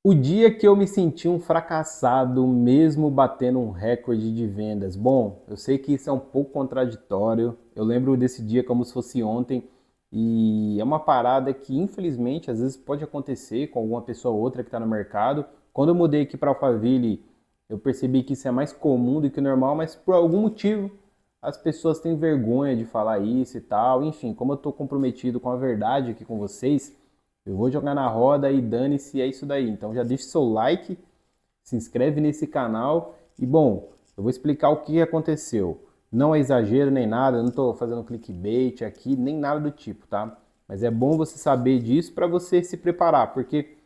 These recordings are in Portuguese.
O dia que eu me senti um fracassado, mesmo batendo um recorde de vendas. Bom, eu sei que isso é um pouco contraditório. Eu lembro desse dia como se fosse ontem. E é uma parada que, infelizmente, às vezes pode acontecer com alguma pessoa ou outra que está no mercado. Quando eu mudei aqui para Alphaville, eu percebi que isso é mais comum do que o normal, mas por algum motivo as pessoas têm vergonha de falar isso e tal. Enfim, como eu estou comprometido com a verdade aqui com vocês, eu vou jogar na roda e dane-se, é isso daí. Então já deixa o seu like, se inscreve nesse canal e bom, eu vou explicar o que aconteceu. Não é exagero nem nada, eu não estou fazendo clickbait aqui, nem nada do tipo, tá? Mas é bom você saber disso para você se preparar, porque,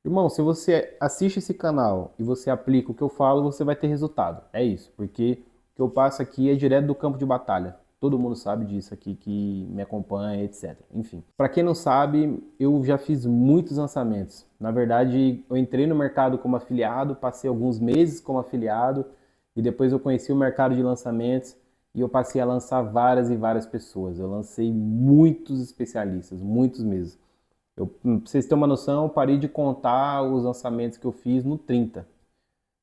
irmão, se você assiste esse canal e você aplica o que eu falo, você vai ter resultado. É isso, porque o que eu passo aqui é direto do campo de batalha. Todo mundo sabe disso aqui que me acompanha, etc. Enfim, para quem não sabe, eu já fiz muitos lançamentos. Na verdade, eu entrei no mercado como afiliado, passei alguns meses como afiliado e depois eu conheci o mercado de lançamentos e eu passei a lançar várias e várias pessoas. Eu lancei muitos especialistas, muitos mesmo. Pra vocês terem uma noção, eu parei de contar os lançamentos que eu fiz no 30.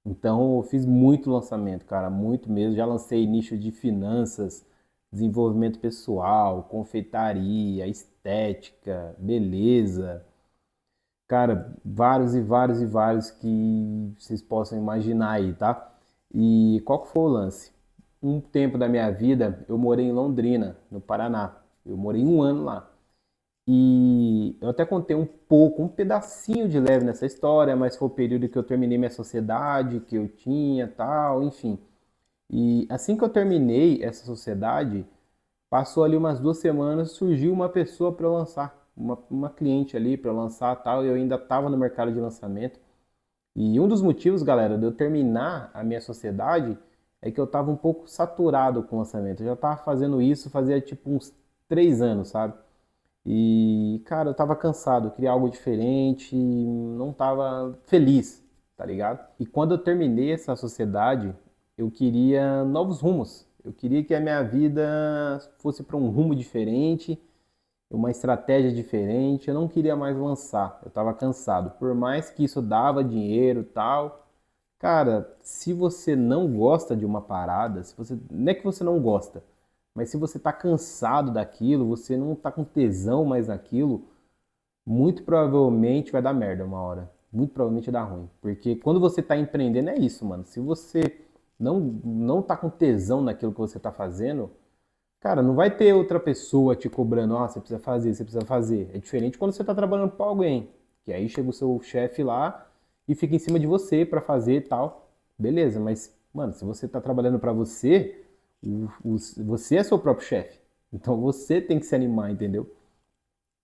Então, eu fiz muito lançamento, cara, muito mesmo. Já lancei nicho de finanças, desenvolvimento pessoal, confeitaria, estética, beleza. Cara, vários e vários e vários que vocês possam imaginar aí, tá? E qual que foi o lance? Um tempo da minha vida, eu morei em Londrina, no Paraná. Eu morei um ano lá. E eu até contei um pouco, um pedacinho de leve nessa história, mas foi o período que eu terminei minha sociedade, que eu tinha, tal, enfim. E assim que eu terminei essa sociedade, passou ali umas 2 semanas, surgiu uma pessoa para lançar, uma cliente ali para lançar, tal, e eu ainda estava no mercado de lançamento. E um dos motivos, galera, de eu terminar a minha sociedade é que eu estava um pouco saturado com o lançamento. Eu já estava fazendo isso fazia tipo uns 3 anos, sabe? E, cara, eu tava cansado, eu queria algo diferente, não tava feliz, tá ligado? E quando eu terminei essa sociedade, eu queria novos rumos. Eu queria que a minha vida fosse para um rumo diferente, uma estratégia diferente. Eu não queria mais lançar, eu tava cansado. Por mais que isso dava dinheiro e tal, cara, se você não gosta de uma parada, se você, não é que você não gosta, mas se você tá cansado daquilo, você não tá com tesão mais naquilo, muito provavelmente vai dar merda uma hora. Muito provavelmente dá ruim. Porque quando você tá empreendendo é isso, mano. Se você não tá com tesão naquilo que você tá fazendo, cara, não vai ter outra pessoa te cobrando, ó, você precisa fazer, você precisa fazer. É diferente quando você tá trabalhando para alguém, que aí chega o seu chefe lá e fica em cima de você para fazer e tal. Beleza, mas, mano, se você tá trabalhando para você, você é seu próprio chefe. Então você tem que se animar, entendeu?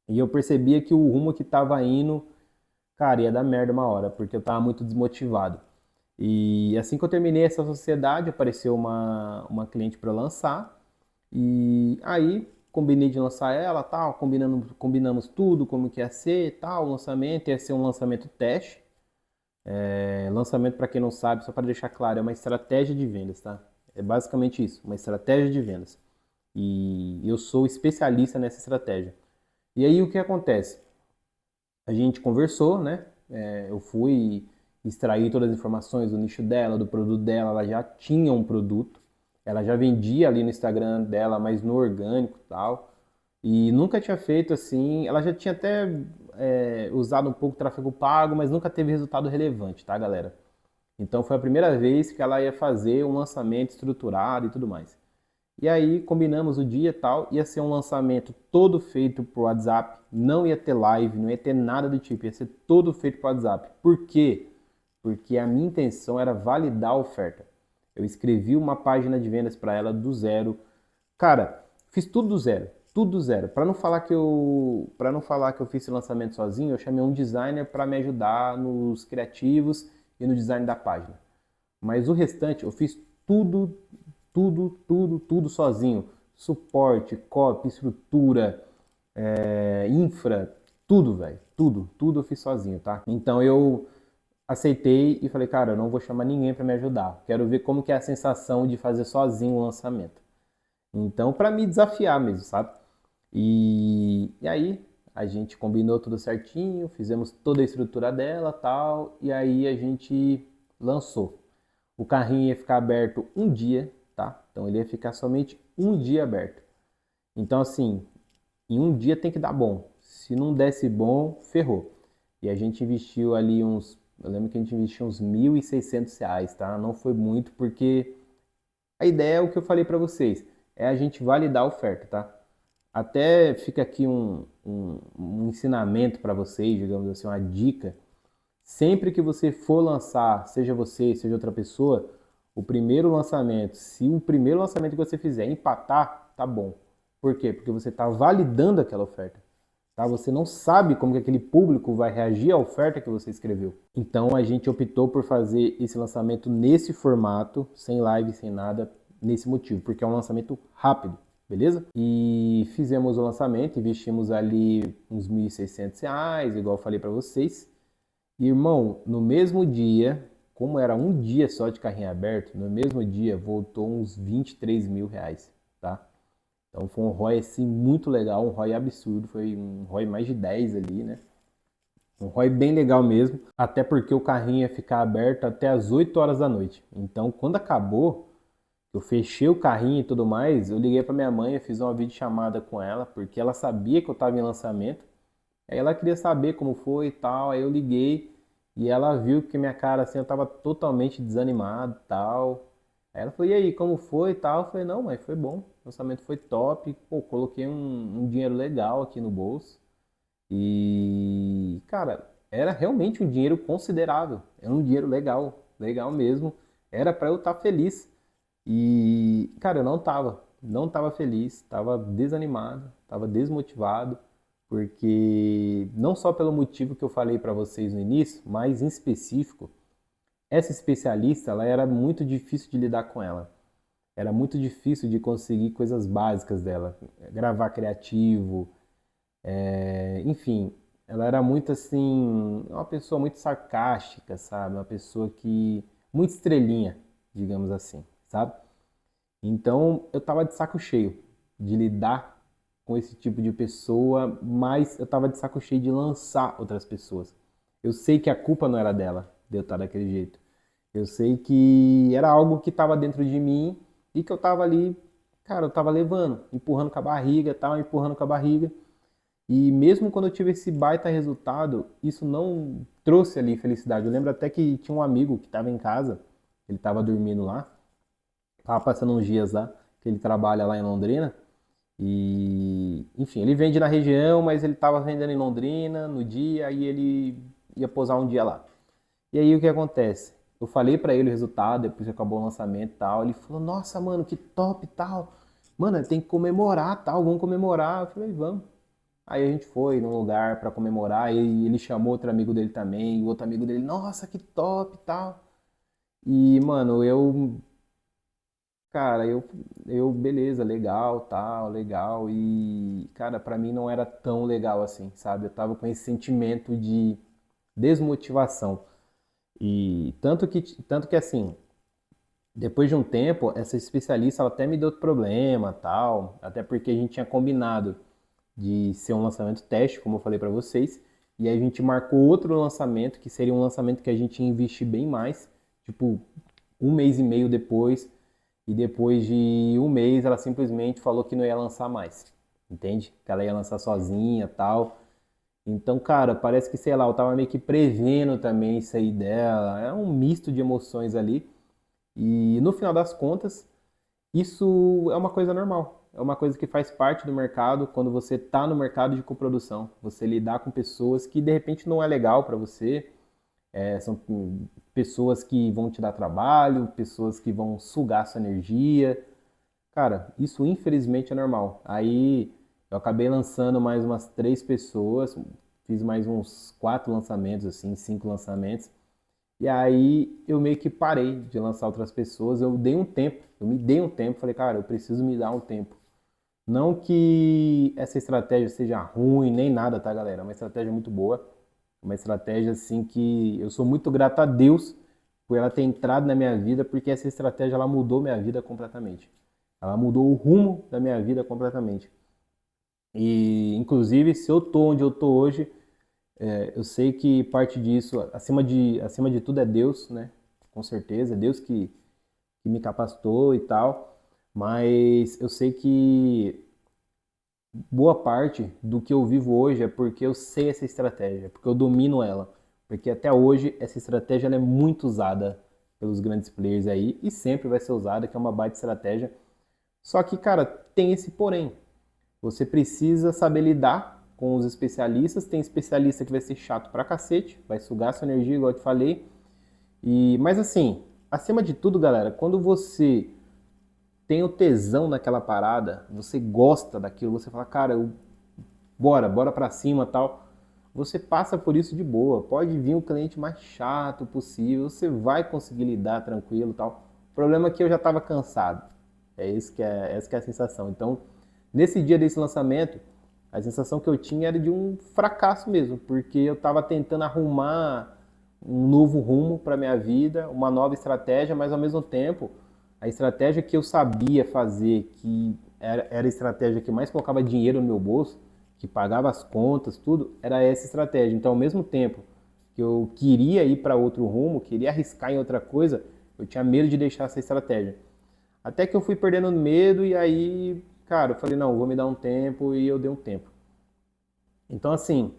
E eu percebia que o rumo que tava indo, cara, ia dar merda uma hora, porque eu tava muito desmotivado. E assim que eu terminei essa sociedade, apareceu uma cliente para lançar. E aí combinei de lançar ela, tal, combinamos tudo, como que ia ser, tal, o lançamento ia ser um lançamento teste. Lançamento, para quem não sabe, só para deixar claro, é uma estratégia de vendas, tá? É basicamente isso, uma estratégia de vendas. E eu sou especialista nessa estratégia. E aí o que acontece? A gente conversou, né? Eu fui extrair todas as informações do nicho dela, do produto dela. Ela já tinha um produto, ela já vendia ali no Instagram dela, mas no orgânico e tal. E nunca tinha feito assim. Ela já tinha até usado um pouco tráfego pago, mas nunca teve resultado relevante, tá, galera? Então foi a primeira vez que ela ia fazer um lançamento estruturado e tudo mais. E aí combinamos o dia e tal, ia ser um lançamento todo feito por WhatsApp, não ia ter live, não ia ter nada do tipo, ia ser todo feito por WhatsApp. Por quê? Porque a minha intenção era validar a oferta. Eu escrevi uma página de vendas para ela do zero. Cara, fiz tudo do zero, tudo do zero. Para não falar que eu fiz esse lançamento sozinho, eu chamei um designer para me ajudar nos criativos e no design da página. Mas o restante eu fiz tudo, tudo, tudo, tudo sozinho. Suporte, copy, estrutura, infra, tudo, velho. Tudo, tudo eu fiz sozinho, tá? Então eu aceitei e falei, cara, eu não vou chamar ninguém para me ajudar. Quero ver como que é a sensação de fazer sozinho o lançamento. Então, para me desafiar mesmo, sabe? E aí a gente combinou tudo certinho, fizemos toda a estrutura dela, tal, e aí a gente lançou. O carrinho ia ficar aberto um dia, tá? Então ele ia ficar somente um dia aberto. Então assim, em um dia tem que dar bom. Se não desse bom, ferrou. E a gente investiu ali eu lembro que a gente investiu uns R$ 1.600, tá? Não foi muito porque a ideia é o que eu falei para vocês, é a gente validar a oferta, tá? Até fica aqui um ensinamento para vocês, digamos assim, uma dica. Sempre que você for lançar, seja você, seja outra pessoa, o primeiro lançamento, se o primeiro lançamento que você fizer empatar, tá bom. Por quê? Porque você está validando aquela oferta. Tá? Você não sabe como que aquele público vai reagir à oferta que você escreveu. Então a gente optou por fazer esse lançamento nesse formato, sem live, sem nada, nesse motivo, porque é um lançamento rápido, beleza? E fizemos o lançamento, investimos ali uns R$ 1.600, igual eu falei para vocês. E, irmão, no mesmo dia, como era um dia só de carrinho aberto, no mesmo dia voltou uns R$ 23.000, tá? Então foi um ROI assim muito legal, um ROI absurdo, foi um ROI mais de 10 ali, né? Um ROI bem legal mesmo, até porque o carrinho ia ficar aberto até as 8 horas da noite. Então quando acabou, eu fechei o carrinho e tudo mais, eu liguei para minha mãe, eu fiz uma videochamada com ela, porque ela sabia que eu estava em lançamento. Aí ela queria saber como foi e tal, aí eu liguei e ela viu que minha cara assim, eu tava totalmente desanimado e tal. Aí ela falou, e aí, como foi e tal? Eu falei, não, mas foi bom, o lançamento foi top, pô, coloquei um dinheiro legal aqui no bolso. E, cara, era realmente um dinheiro considerável, era um dinheiro legal, legal mesmo. Era para eu estar feliz. E, cara, eu não tava feliz, tava desanimado, tava desmotivado, porque não só pelo motivo que eu falei para vocês no início, mas em específico, essa especialista, ela era muito difícil de lidar com ela. Era muito difícil de conseguir coisas básicas dela, gravar criativo, enfim, ela era muito assim, uma pessoa muito sarcástica, sabe? Uma pessoa que muito estrelinha, digamos assim, sabe? Então eu tava de saco cheio de lidar com esse tipo de pessoa, mas eu tava de saco cheio de lançar outras pessoas. Eu sei que a culpa não era dela, de eu estar daquele jeito. Eu sei que era algo que estava dentro de mim e que eu tava ali, cara, eu tava levando, empurrando com a barriga, tava empurrando com a barriga. E mesmo quando eu tive esse baita resultado, isso não trouxe ali felicidade. Eu lembro até que tinha um amigo que estava em casa, ele estava dormindo lá, tava passando uns dias lá, que ele trabalha lá em Londrina. E, enfim, ele vende na região, mas ele estava vendendo em Londrina no dia, aí ele ia posar um dia lá. E aí o que acontece? Eu falei pra ele o resultado, depois que acabou o lançamento e tal. Ele falou: Nossa, mano, que top e tal. Mano, tem que comemorar tal, vamos comemorar. Eu falei: Vamos. Aí a gente foi num lugar pra comemorar. E ele chamou outro amigo dele também. E o outro amigo dele: Nossa, que top e tal. E, mano, cara, beleza, legal, tal, legal. E, cara, pra mim não era tão legal assim, sabe? Eu tava com esse sentimento de desmotivação. E tanto que assim, depois de um tempo, essa especialista ela até me deu problema, tal, até porque a gente tinha combinado de ser um lançamento teste, como eu falei para vocês, e aí a gente marcou outro lançamento, que seria um lançamento que a gente ia investir bem mais, tipo, um mês e meio depois, e depois de um mês ela simplesmente falou que não ia lançar mais, entende? Que ela ia lançar sozinha, tal. Então, cara, parece que, sei lá, eu tava meio que prevendo também isso aí dela. É um misto de emoções ali. E no final das contas, isso é uma coisa normal. É uma coisa que faz parte do mercado quando você tá no mercado de coprodução. Você lidar com pessoas que de repente não é legal para você. São pessoas que vão te dar trabalho, pessoas que vão sugar sua energia. Cara, isso infelizmente é normal. Aí eu acabei lançando mais umas 3 pessoas, fiz mais uns 4 lançamentos, assim, 5 lançamentos. E aí eu meio que parei de lançar outras pessoas. Eu dei um tempo, eu me dei um tempo, falei, cara, eu preciso me dar um tempo. Não que essa estratégia seja ruim nem nada, tá, galera? É uma estratégia muito boa. Uma estratégia assim que eu sou muito grato a Deus por ela ter entrado na minha vida, porque essa estratégia ela mudou minha vida completamente. Ela mudou o rumo da minha vida completamente. E, inclusive, se eu tô onde eu tô hoje, eu sei que parte disso, acima de tudo, é Deus, né? Com certeza, é Deus que me capacitou e tal. Mas eu sei que boa parte do que eu vivo hoje é porque eu sei essa estratégia, porque eu domino ela. Porque até hoje essa estratégia ela é muito usada pelos grandes players aí e sempre vai ser usada, que é uma baita estratégia. Só que, cara, tem esse porém. Você precisa saber lidar com os especialistas. Tem especialista que vai ser chato pra cacete, vai sugar sua energia, igual eu te falei. Mas assim, acima de tudo, galera, quando você tem o tesão naquela parada, você gosta daquilo, você fala, cara, bora pra cima tal. Você passa por isso de boa. Pode vir o cliente mais chato possível, você vai conseguir lidar tranquilo tal. O problema é que eu já estava cansado. Essa que é a sensação. Então, nesse dia desse lançamento, a sensação que eu tinha era de um fracasso mesmo, porque eu estava tentando arrumar um novo rumo para minha vida, uma nova estratégia, mas ao mesmo tempo, a estratégia que eu sabia fazer, que era a estratégia que mais colocava dinheiro no meu bolso, que pagava as contas, tudo, era essa estratégia. Então, ao mesmo tempo que eu queria ir para outro rumo, queria arriscar em outra coisa, eu tinha medo de deixar essa estratégia. Até que eu fui perdendo medo e aí, cara, eu falei, não, vou me dar um tempo e eu dei um tempo. Então, assim,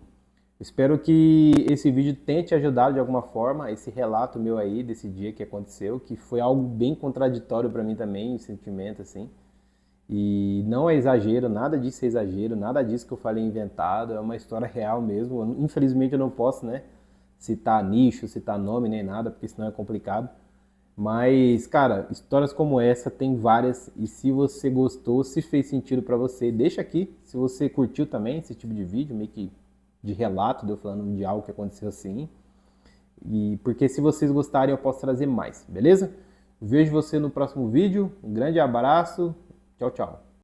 espero que esse vídeo tenha te ajudado de alguma forma, esse relato meu aí desse dia que aconteceu, que foi algo bem contraditório para mim também, um sentimento assim. E não é exagero, nada disso é exagero, nada disso que eu falei inventado, é uma história real mesmo. Infelizmente eu não posso, né, citar nicho, citar nome nem nada, porque senão é complicado. Mas, cara, histórias como essa tem várias e se você gostou, se fez sentido pra você, deixa aqui. Se você curtiu também esse tipo de vídeo, meio que de relato, de eu falando de algo que aconteceu assim. E porque se vocês gostarem, eu posso trazer mais, beleza? Vejo você no próximo vídeo. Um grande abraço. Tchau, tchau.